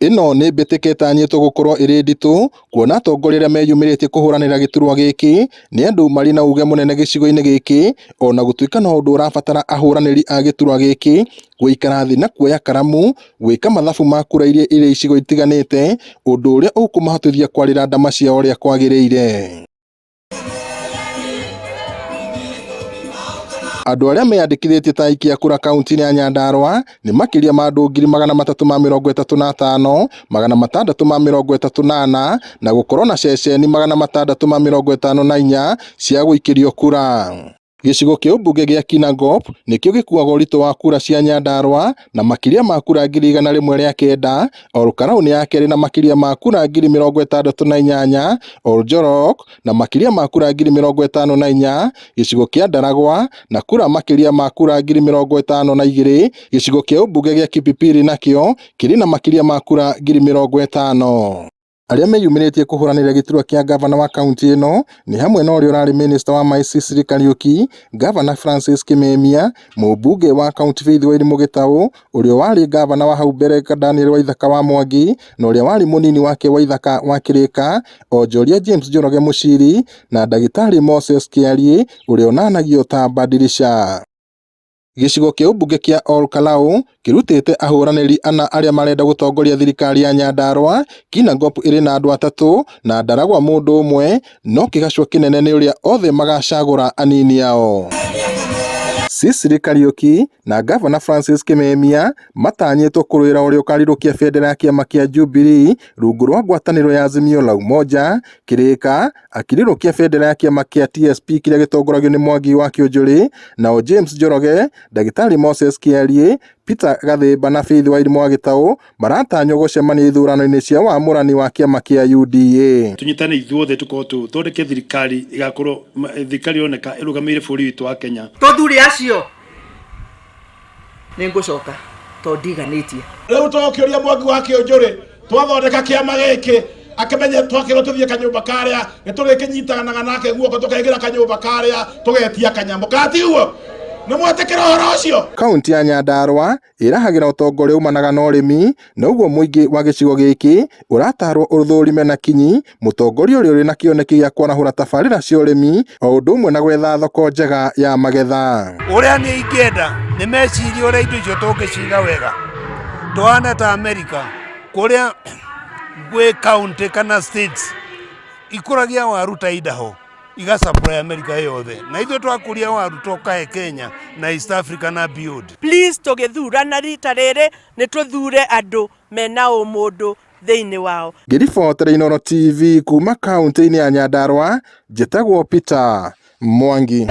Ino nĩ mbĩtĩka ĩtanyĩtwo gũkorwo ĩrĩ nditũ kuona atongoria arĩa meyumĩrĩtie kũhũranĩra gĩturwa gĩkĩ nĩ andũ marĩ na uge mũnene gĩcigo-inĩ gĩkĩ, ona gũtuĩka no ũndũ ũrabatara ahũranĩri a gĩturwa gĩkĩ gũikara thĩ na kuoya karamu gwĩka mathabu ma kura iria irĩ icigo itiganĩte, ũndũ ũrĩa ũkũmahotithia kwarĩra ndama ciao ũrĩa kwagĩrĩire. Andũ arĩa meyandĩkithĩtie ta aikia kura kaunti-inĩ ya Nyandarua nĩ makĩria ma andũ 335,638 na gũkorwo na ceceni 654 cia gũikĩrio kura. Gĩcigo kĩa ũmbunge gĩa Kinangop nĩkĩo gĩkuaga ũritũ wa kura cia Nyandarua na makĩria ma kura 109,000, Olkalau nĩ ya kerĩ na makĩria ma kura 68,000, Oljorok na makĩria ma kura 54,000, gĩcigo kĩa Ndaragwa na kura makĩria ma kura 52,000, gĩcigo kĩa ũmbunge gĩa Kipipiri nakĩo kĩrĩ na makĩria ma kura 50,000. Arĩa meyumĩrĩtie kũhũranĩra gĩturwa kĩa gavana wa kaunti ĩno nĩ hamwe na ũrĩa ũrarĩ minista wa maĩ Cecily Kariuki, gavana Francis Kimemia, mũmbunge wa kaunti Faith Wairimũ Gĩtaũ, ũrĩa warĩ gavana wa hau mbere Daniel Waithaka wa Mwangi, na ũrĩa warĩ mũnini wake Waithaka wa Kĩrĩka, onjoria James Njoroge Mũciri na ndagĩtarĩ Moses Kĩariĩ ũrĩa onanagio ta Badilisha. Gĩcigo kĩa ũmbunge kĩa Olkalau kĩrutĩte ahũranĩri ana arĩa marenda gũtongoria thirikari ya Nyandarua. Kinangop ĩrĩ na andũ 3 na Ndaragwa mũndũ ũmwe, no kĩgacũ kĩnene nĩ ũrĩa othe magacagũra anini ao. Cecily Kariuki na gavana Francis Kimemia matanyĩtwo kũrũĩra ũrĩa ũkarirũkia bendera ya kĩama kĩa Jubilee rungu rwa ngwatanĩro ya Azimio la Umoja. Kĩrĩka akirirũkia bendera ya kĩama kĩa TSP kĩrĩa gĩtongoragio nĩ Mwangi wa Kĩũnjũrĩ, nao James Njoroge, ndagĩtarĩ Moses Kĩariĩ, Peter Gathĩmba na Faith Wairimũ wa Gĩtaũ maratanywo gũcemania ithurano-inĩ cia wamũrani wa kĩama kĩa UDA. Tunyitane ithuothe tukorwo tuthondeke thirikari igakorwo thirikari yoneka ĩrũgamĩrĩire bũrũri witũ wa Kenya. Tothure acio nĩngũcoka to ndiganĩtie. Rĩu twokĩũria Mwangi wa Kĩũnjũrĩ twathondeka kĩama gĩkĩ akĩmenye twakĩrwo tũthiĩ kanyũmba karĩa nĩtũrĩkĩnyitanaga nake guoko tũkaingĩra kanyũmba karĩa tũgetia kanyamũ katiguo. Kaunti ya Nyandarua ĩrahagĩra ũtongoria umanaga na ũrĩmi, na ũguo mũingĩ wa gĩcigo gĩkĩ ũratarwo ũthũrime na kinyi mũtongoria ũrĩa ũrĩ na kĩoneki gĩa kwanahũra tabarĩra cia ũrĩmi o ũndũ ũmwe na gwetha thoko njega ya magetha. Ũrĩa nĩ ingĩenda nĩ meciria ũrĩa indo icio tũngĩciga wega twana ta Amerika kũrĩa gwĩ county kana states ikũragia waru ta Idaho igasupply America yothe, na ithuĩ twakuria waru tokae Kenya na East Africa na beyond. Please tũgĩthurana rita rĩrĩ nĩ tũthure andũ mena ũmũndũ thĩinĩ wao. Ngĩribotera Inooro TV kuma kaunti-inĩ ya Nyandarua, njĩtagwo Peter Mwangi.